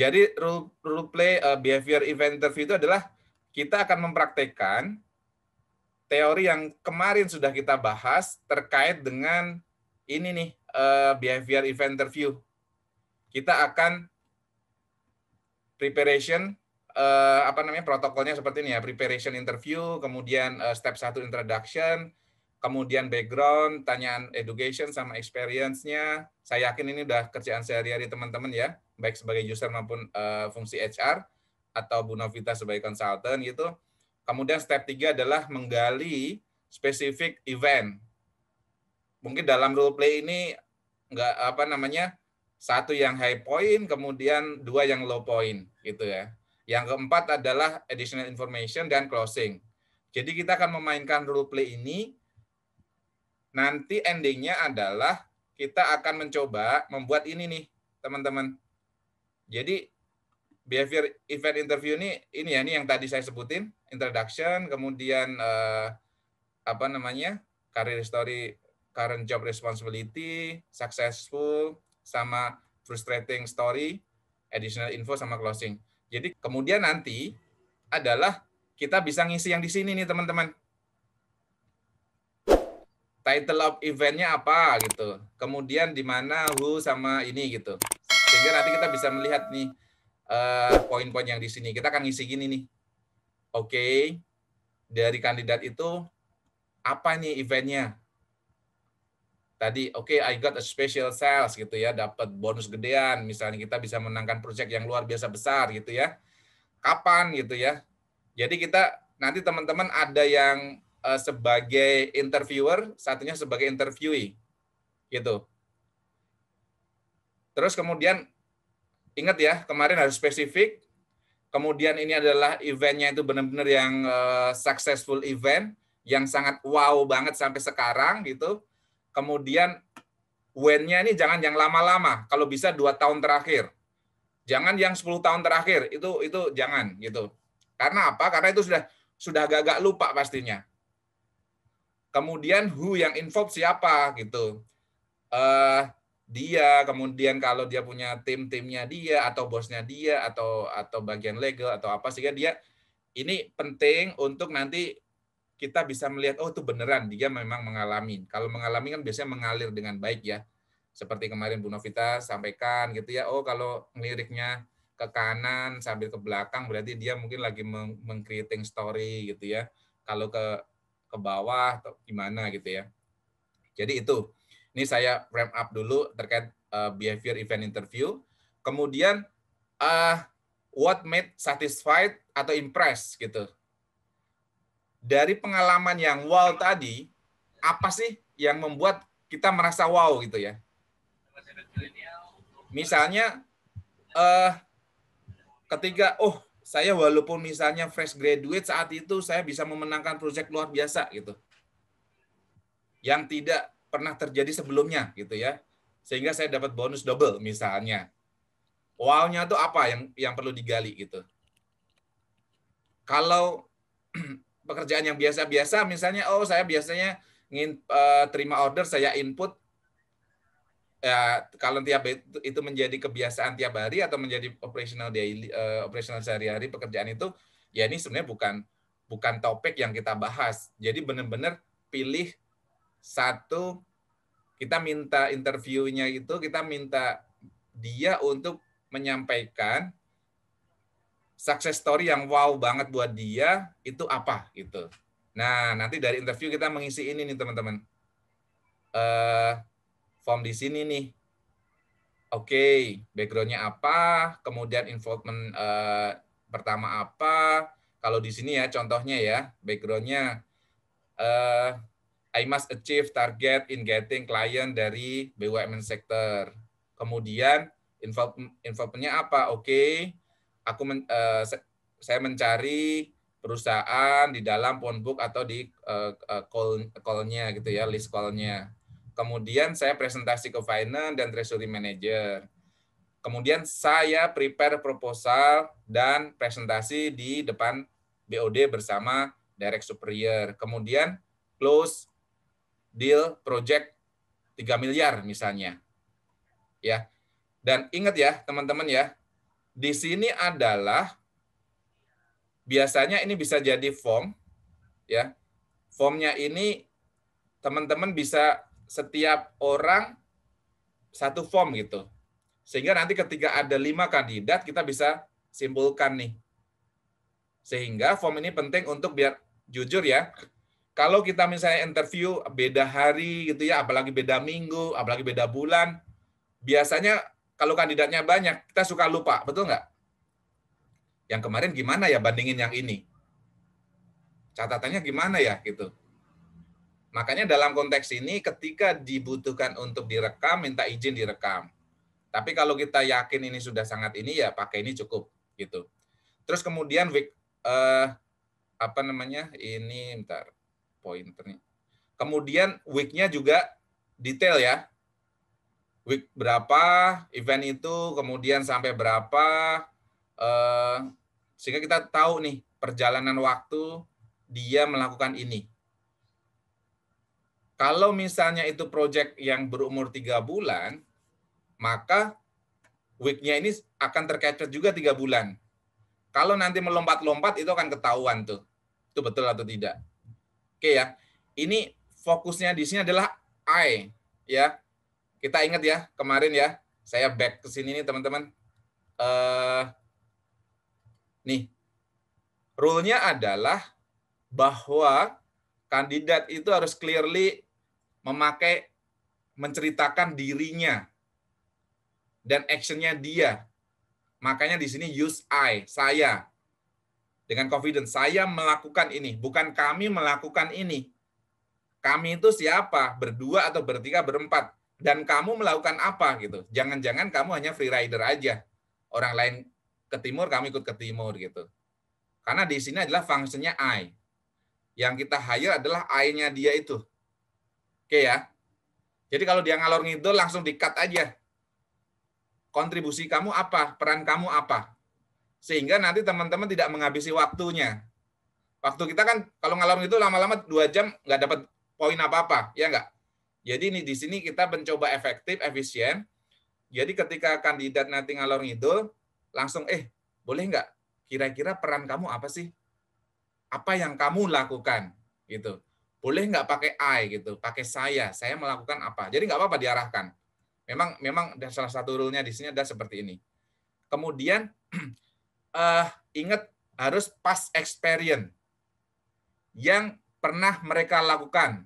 Jadi role play behavior event interview itu adalah kita akan mempraktekkan teori yang kemarin sudah kita bahas terkait dengan ini nih behavior event interview. Kita akan preparation apa namanya protokolnya seperti ini ya, preparation interview, kemudian step 1 introduction, kemudian background, tanyaan education sama experience-nya. Saya yakin ini udah kerjaan sehari-hari teman-teman ya, baik sebagai user maupun fungsi HR atau Bu Novita sebagai konsultan gitu. Kemudian step 3 adalah menggali spesifik event. Mungkin dalam role play ini nggak apa namanya, satu yang high point, kemudian 2 yang low point gitu ya. Yang keempat adalah additional information dan closing. Jadi kita akan memainkan role play ini, nanti endingnya adalah kita akan mencoba membuat ini nih teman-teman. Jadi behavior event interview ini ya, ini yang tadi saya sebutin, introduction, kemudian apa namanya, career story, current job responsibility, successful, sama frustrating story, additional info sama closing. Jadi kemudian nanti adalah kita bisa ngisi yang di sini nih teman-teman. Title of eventnya apa gitu. Kemudian di mana, who, sama ini gitu. Sehingga nanti kita bisa melihat nih poin-poin yang di sini. Kita akan ngisi gini nih. Oke, dari kandidat itu apa nih eventnya? Tadi I got a special sales gitu ya, dapat bonus gedean, misalnya kita bisa menangkan proyek yang luar biasa besar gitu ya. Kapan gitu ya. Jadi kita nanti teman-teman ada yang sebagai interviewer, satunya sebagai interviewee gitu. Terus kemudian ingat ya, kemarin harus spesifik. Kemudian ini adalah eventnya itu benar-benar yang successful event, yang sangat wow banget sampai sekarang gitu. Kemudian when-nya ini jangan yang lama-lama, kalau bisa 2 tahun terakhir. Jangan yang 10 tahun terakhir, itu jangan gitu. Karena apa? Karena itu sudah agak-agak lupa pastinya. Kemudian who yang involved siapa gitu. Dia, kemudian kalau dia punya timnya dia atau bosnya dia atau bagian legal atau apa, sehingga dia ini penting untuk nanti kita bisa melihat itu beneran dia memang mengalami. Kalau mengalami kan biasanya mengalir dengan baik ya. Seperti kemarin Bu Novita sampaikan gitu ya. Kalau ngeliriknya ke kanan sambil ke belakang berarti dia mungkin lagi meng-creating story gitu ya. Kalau ke bawah atau gimana gitu ya. Jadi itu. Ini saya wrap up dulu terkait behavior event interview. Kemudian what made satisfied atau impressed gitu. Dari pengalaman yang wow tadi, apa sih yang membuat kita merasa wow gitu ya? Misalnya ketika saya walaupun misalnya fresh graduate saat itu saya bisa memenangkan proyek luar biasa gitu. Yang tidak pernah terjadi sebelumnya gitu ya. Sehingga saya dapat bonus double misalnya. Wow-nya itu apa yang perlu digali gitu. Kalau pekerjaan yang biasa-biasa, misalnya, saya biasanya ingin terima order, saya input, ya kalau tiap itu menjadi kebiasaan tiap hari atau menjadi operational daily, operational sehari-hari pekerjaan itu, ya ini sebenarnya bukan topik yang kita bahas. Jadi benar-benar pilih satu, kita minta interviewnya itu, kita minta dia untuk menyampaikan success story yang wow banget buat dia itu apa gitu. Nah, nanti dari interview kita mengisi ini nih teman-teman. Form di sini nih. Oke, background-nya apa, kemudian involvement pertama apa. Kalau di sini ya contohnya ya, background-nya I must achieve target in getting client dari BUMN sector. Kemudian involvement-nya apa? Oke, saya mencari perusahaan di dalam phone book atau di call-nya gitu ya, list call-nya. Kemudian saya presentasi ke finance dan treasury manager. Kemudian saya prepare proposal dan presentasi di depan BOD bersama direct superior. Kemudian close deal project 3 miliar misalnya. Ya. Dan ingat ya, teman-teman ya, Di sini adalah biasanya ini bisa jadi form, ya. Formnya ini teman-teman bisa setiap orang satu form gitu. Sehingga nanti ketika ada 5 kandidat, kita bisa simpulkan nih. Sehingga form ini penting untuk biar jujur ya, kalau kita misalnya interview beda hari gitu ya, apalagi beda minggu, apalagi beda bulan, biasanya kalau kandidatnya banyak, kita suka lupa, betul nggak? Yang kemarin gimana ya bandingin yang ini? Catatannya gimana ya gitu. Makanya dalam konteks ini ketika dibutuhkan untuk direkam, minta izin direkam. Tapi kalau kita yakin ini sudah sangat ini ya pakai ini cukup gitu. Terus kemudian apa namanya? Ini bentar pointernya. Kemudian week-nya juga detail ya. Week berapa event itu, kemudian sampai berapa sehingga kita tahu nih perjalanan waktu dia melakukan ini. Kalau misalnya itu project yang berumur 3 bulan, maka week-nya ini akan tercapture juga 3 bulan. Kalau nanti melompat-lompat itu akan ketahuan tuh. Itu betul atau tidak. Oke ya. Ini fokusnya di sini adalah I ya. Kita ingat ya, kemarin ya, saya back ke sini nih teman-teman. Nih, rule-nya adalah bahwa kandidat itu harus clearly menceritakan dirinya dan action-nya dia. Makanya di sini use I, saya. Dengan confidence, saya melakukan ini, bukan kami melakukan ini. Kami itu siapa? Berdua atau bertiga, berempat. Dan kamu melakukan apa gitu. Jangan-jangan kamu hanya free rider aja. Orang lain ke timur, kamu ikut ke timur gitu. Karena di sini adalah fungsinya I. Yang kita hire adalah I-nya dia itu. Oke ya. Jadi kalau dia ngalor ngidul langsung di-cut aja. Kontribusi kamu apa? Peran kamu apa? Sehingga nanti teman-teman tidak menghabisi waktunya. Waktu kita kan kalau ngalor ngidul lama-lama 2 jam nggak dapat poin apa-apa, ya nggak? Jadi ini di sini kita mencoba efektif, efisien. Jadi ketika kandidat nanti ngalor ngidul, langsung boleh nggak? Kira-kira peran kamu apa sih? Apa yang kamu lakukan? Gitu. Boleh nggak pakai I gitu, pakai saya melakukan apa? Jadi nggak apa-apa diarahkan. Memang salah satu rule-nya di sini ada seperti ini. Kemudian ingat harus past experience yang pernah mereka lakukan.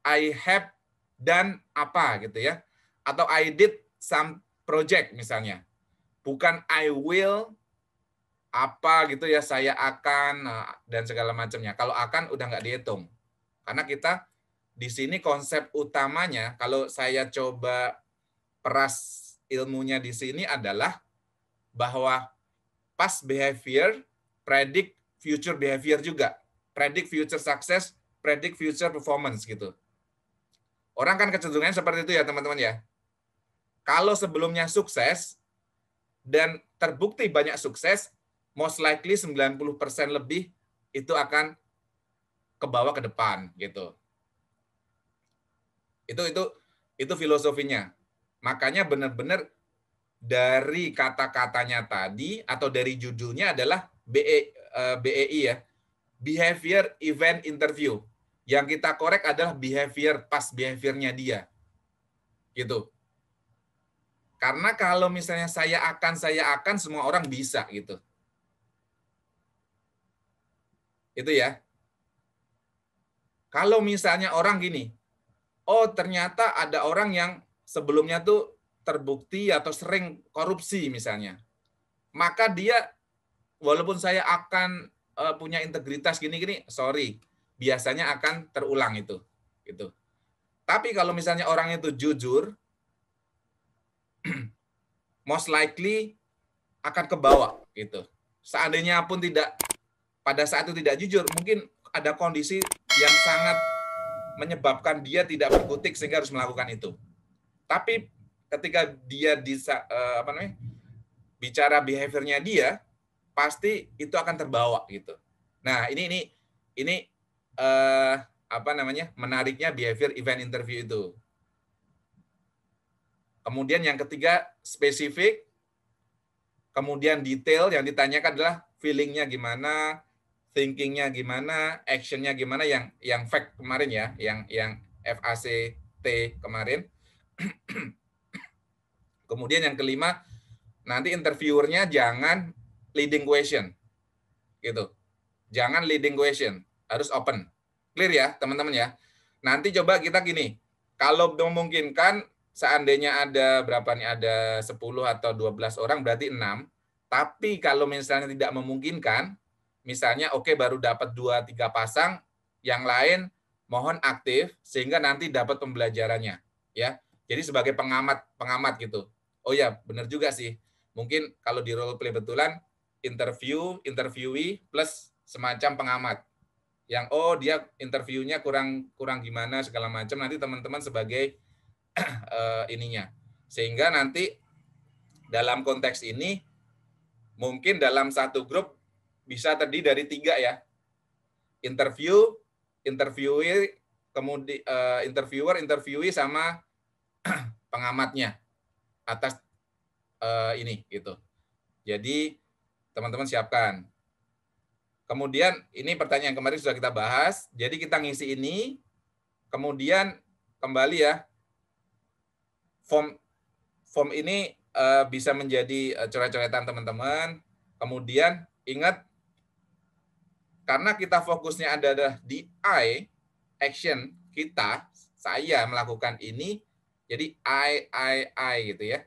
I have done apa gitu ya. Atau I did some project misalnya. Bukan I will apa gitu ya, saya akan dan segala macamnya. Kalau akan udah nggak dihitung. Karena kita di sini konsep utamanya kalau saya coba peras ilmunya di sini adalah bahwa past behavior predict future behavior juga. Predict future success, predict future performance gitu. Orang kan kecenderungannya seperti itu ya teman-teman ya. Kalau sebelumnya sukses dan terbukti banyak sukses, most likely 90% lebih itu akan ke bawah ke depan gitu. Itu filosofinya. Makanya benar-benar dari kata-katanya tadi atau dari judulnya adalah BEI ya. Behavior Event Interview. Yang kita korek adalah behavior, past behavior-nya dia. Gitu. Karena kalau misalnya saya akan, semua orang bisa gitu. Itu ya. Kalau misalnya orang gini, oh ternyata ada orang yang sebelumnya tuh terbukti atau sering korupsi misalnya. Maka dia, walaupun saya akan punya integritas gini-gini, sorry, biasanya akan terulang itu. Gitu. Tapi kalau misalnya orang itu jujur, most likely akan ke bawah gitu. Seandainya pun tidak pada saat itu tidak jujur, mungkin ada kondisi yang sangat menyebabkan dia tidak berkutik sehingga harus melakukan itu. Tapi ketika dia bicara behaviornya dia, pasti itu akan terbawa gitu. Nah ini menariknya behavior event interview itu. Kemudian yang ketiga spesifik, kemudian detail yang ditanyakan adalah feeling-nya gimana, thinking-nya gimana, action-nya gimana, yang fact kemarin ya, yang FACT kemarin. Kemudian yang kelima, nanti interviewernya jangan leading question, gitu. Jangan leading question, harus open. Clear ya, teman-teman ya. Nanti coba kita gini, kalau memungkinkan, seandainya ada berapa nih, ada 10 atau 12 orang, berarti 6. Tapi kalau misalnya tidak memungkinkan, misalnya oke baru dapat 2-3 pasang, yang lain mohon aktif, sehingga nanti dapat pembelajarannya. Ya, jadi sebagai pengamat gitu. Oh ya, benar juga sih. Mungkin kalau di role play betulan, interviewee plus semacam pengamat yang dia interviewnya kurang gimana segala macam, nanti teman-teman sebagai ininya, sehingga nanti dalam konteks ini mungkin dalam satu grup bisa terdiri dari 3 ya, interviewer, kemudian interviewee sama pengamatnya atas ini gitu. Jadi teman-teman siapkan. Kemudian ini pertanyaan kemarin sudah kita bahas, jadi kita ngisi ini, kemudian kembali ya, form ini bisa menjadi coret-coretan teman-teman. Kemudian ingat, karena kita fokusnya ada di action kita, saya melakukan ini, jadi I gitu ya.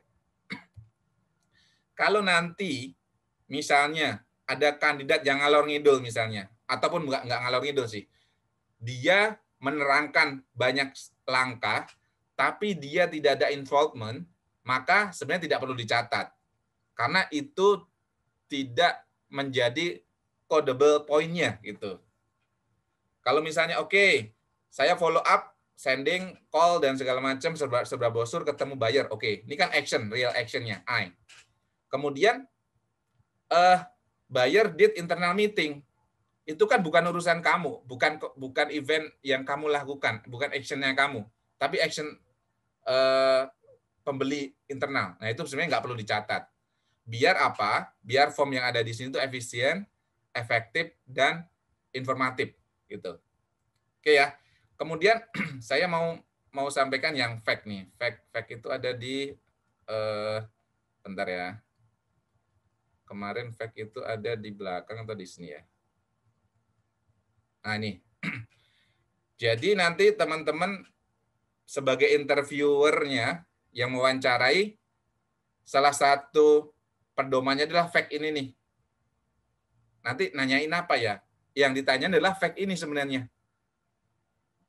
Kalau nanti misalnya ada kandidat yang ngalor ngidul misalnya, ataupun nggak ngalor ngidul sih, dia menerangkan banyak langkah, tapi dia tidak ada involvement, maka sebenarnya tidak perlu dicatat. Karena itu tidak menjadi codable point-nya gitu. Kalau misalnya saya follow up, sending, call, dan segala macam, serba brosur, ketemu buyer, ini kan action, real action-nya, I. Kemudian, buyer did internal meeting. Itu kan bukan urusan kamu, bukan event yang kamu lakukan, bukan action-nya kamu, tapi action pembeli internal. Nah, itu sebenarnya nggak perlu dicatat. Biar apa? Biar form yang ada di sini itu efisien, efektif, dan informatif gitu. Oke ya. Kemudian saya mau sampaikan yang fact nih. Fact itu ada di bentar ya. Kemarin fact itu ada di belakang atau di sini ya. Nah, ini. Jadi nanti teman-teman sebagai interviewernya yang mewawancarai, salah satu pedomannya adalah fact ini nih. Nanti nanyain apa ya? Yang ditanya adalah fact ini sebenarnya.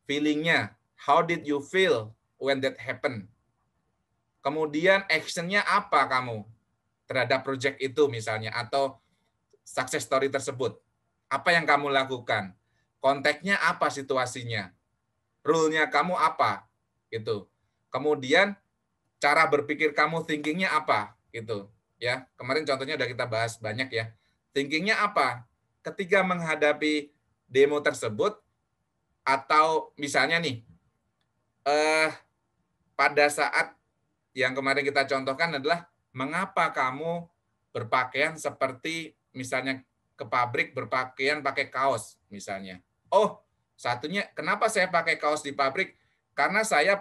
Feeling-nya, how did you feel when that happened? Kemudian action-nya apa kamu terhadap project itu misalnya, atau success story tersebut. Apa yang kamu lakukan? Konteksnya apa situasinya? Rule-nya kamu apa? Gitu. Kemudian cara berpikir kamu, thinking-nya apa? Gitu. Ya, kemarin contohnya udah kita bahas banyak ya. Thinking-nya apa? Ketika menghadapi demo tersebut, atau misalnya nih, pada saat yang kemarin kita contohkan adalah mengapa kamu berpakaian seperti misalnya ke pabrik berpakaian pakai kaos misalnya. Oh, satunya kenapa saya pakai kaos di pabrik? Karena saya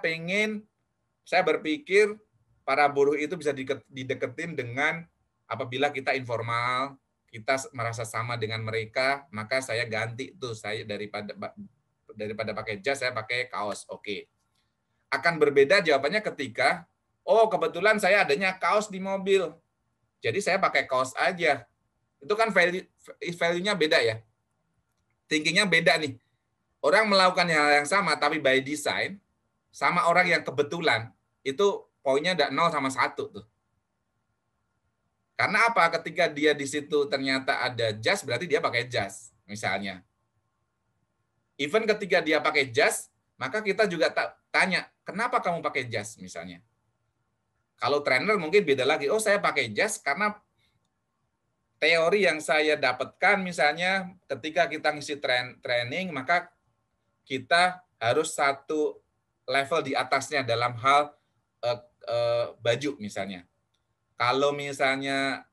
berpikir para buruh itu bisa dideketin dengan apabila kita informal, kita merasa sama dengan mereka, maka saya ganti tuh, saya daripada pakai jas saya pakai kaos. Oke. Akan berbeda jawabannya ketika kebetulan saya adanya kaos di mobil. Jadi saya pakai kaos aja. Itu kan value-nya beda ya. Thinking-nya beda nih. Orang melakukan hal yang sama tapi by design, sama orang yang kebetulan, itu poinnya ada 0 sama 1 tuh. Karena apa? Ketika dia di situ ternyata ada jas, berarti dia pakai jas, misalnya. Even ketika dia pakai jas, maka kita juga tanya, kenapa kamu pakai jas, misalnya. Kalau trainer mungkin beda lagi. Oh, saya pakai jas karena teori yang saya dapatkan misalnya ketika kita ngisi training, maka kita harus satu level di atasnya dalam hal baju misalnya. Kalau misalnya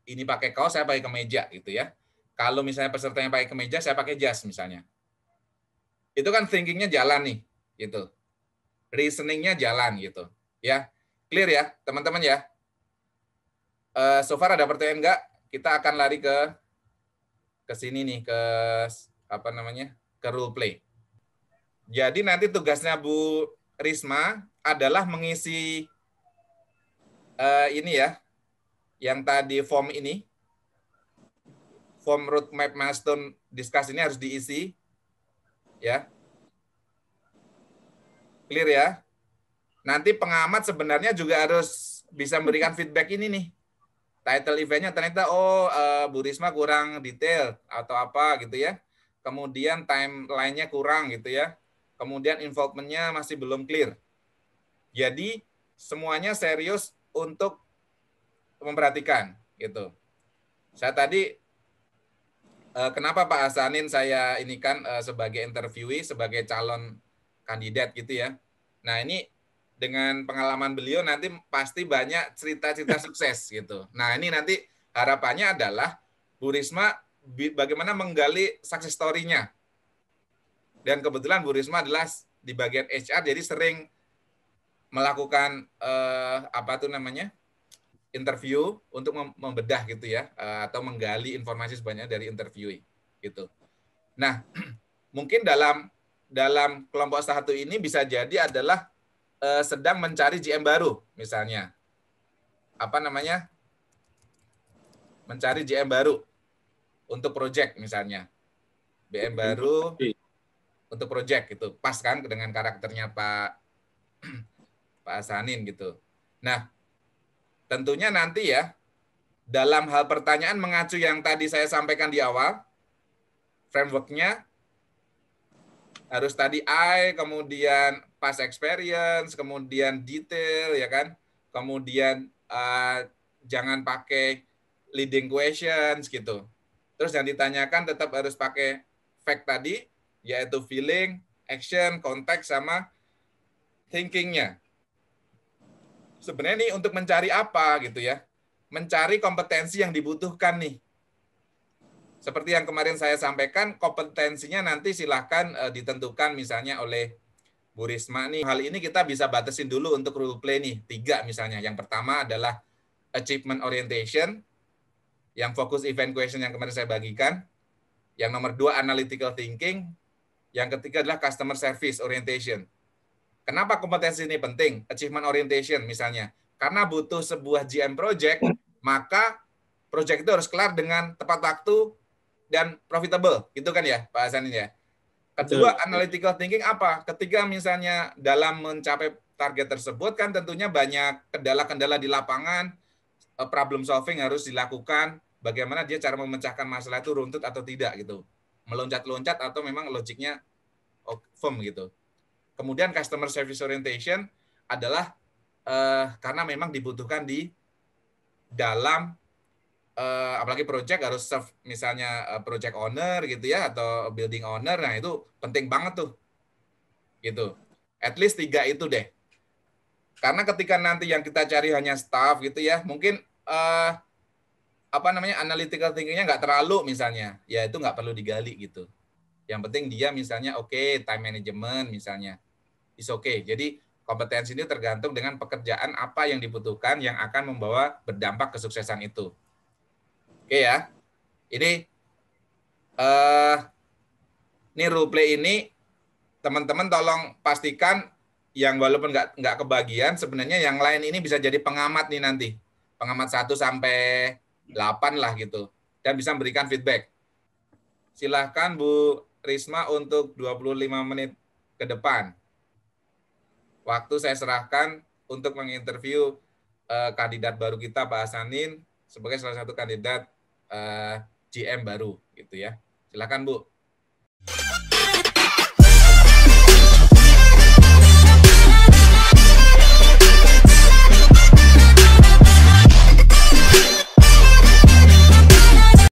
ini pakai kaos, saya pakai kemeja gitu ya. Kalau misalnya pesertanya pakai kemeja, saya pakai jas misalnya. Itu kan thinkingnya jalan nih, gitu. Reasoningnya jalan gitu, ya. Clear ya, teman-teman ya. So far ada pertanyaan nggak? Kita akan lari ke sini nih, ke apa namanya, ke role play. Jadi nanti tugasnya Bu Risma adalah mengisi ini ya, yang tadi form ini, form roadmap milestone discuss ini harus diisi, ya. Clear ya. Nanti pengamat sebenarnya juga harus bisa memberikan feedback ini nih. Title eventnya ternyata Bu Risma kurang detail atau apa gitu ya. Kemudian timeline-nya kurang gitu ya. Kemudian involvement-nya masih belum clear. Jadi semuanya serius untuk memperhatikan gitu. Saya tadi kenapa Pak Hasanin saya ini kan sebagai interviewee, sebagai calon kandidat gitu ya. Nah ini dengan pengalaman beliau nanti pasti banyak cerita-cerita sukses gitu. Nah ini nanti harapannya adalah Bu Risma bagaimana menggali success story-nya. Dan kebetulan Bu Risma adalah di bagian HR jadi sering melakukan apa tuh namanya interview untuk membedah gitu ya atau menggali informasi sebanyak dari interviewee gitu. Nah mungkin dalam kelompok satu ini bisa jadi adalah sedang mencari GM baru misalnya apa namanya mencari GM baru untuk project misalnya BM baru untuk project gitu pas kan dengan karakternya Pak Hasanin gitu. Nah tentunya nanti ya dalam hal pertanyaan mengacu yang tadi saya sampaikan di awal frameworknya harus tadi kemudian past experience, kemudian detail, ya kan? Kemudian jangan pakai leading questions gitu. Terus yang ditanyakan tetap harus pakai fact tadi, yaitu feeling, action, konteks, sama thinking-nya. Sebenarnya nih untuk mencari apa gitu ya? Mencari kompetensi yang dibutuhkan nih. Seperti yang kemarin saya sampaikan, kompetensinya nanti silahkan ditentukan misalnya oleh Bu Risma nih. Hal ini kita bisa batasin dulu untuk role play nih. 3 misalnya. Yang pertama adalah achievement orientation, yang fokus event question yang kemarin saya bagikan. Yang nomor 2 analytical thinking. Yang ketiga adalah customer service orientation. Kenapa kompetensi ini penting? Achievement orientation misalnya. Karena butuh sebuah GM project, maka project itu harus kelar dengan tepat waktu dan profitable. Gitu kan ya Pak Hasanin ya? Kedua, analytical thinking apa? Ketika misalnya dalam mencapai target tersebut kan tentunya banyak kendala-kendala di lapangan, problem solving harus dilakukan, bagaimana dia cara memecahkan masalah itu runtut atau tidak gitu. Meloncat-loncat atau memang logiknya firm gitu. Kemudian customer service orientation adalah karena memang dibutuhkan di dalam apalagi project harus serve misalnya project owner gitu ya atau building owner, nah itu penting banget tuh gitu. At least 3 itu deh. Karena ketika nanti yang kita cari hanya staff gitu ya, mungkin apa namanya analytical thinking-nya nggak terlalu misalnya, ya itu nggak perlu digali gitu. Yang penting dia misalnya time management misalnya, is okay. Jadi kompetensi ini tergantung dengan pekerjaan apa yang dibutuhkan yang akan membawa berdampak kesuksesan itu. Oke ya. Ini role play ini teman-teman tolong pastikan yang walaupun nggak kebagian, sebenarnya yang lain ini bisa jadi pengamat nih nanti. Pengamat 1 sampai 8 lah gitu. Dan bisa memberikan feedback. Silahkan Bu Risma untuk 25 menit ke depan. Waktu saya serahkan untuk menginterview kandidat baru kita Pak Hasanin sebagai salah satu kandidat GM baru gitu ya. Silahkan Bu.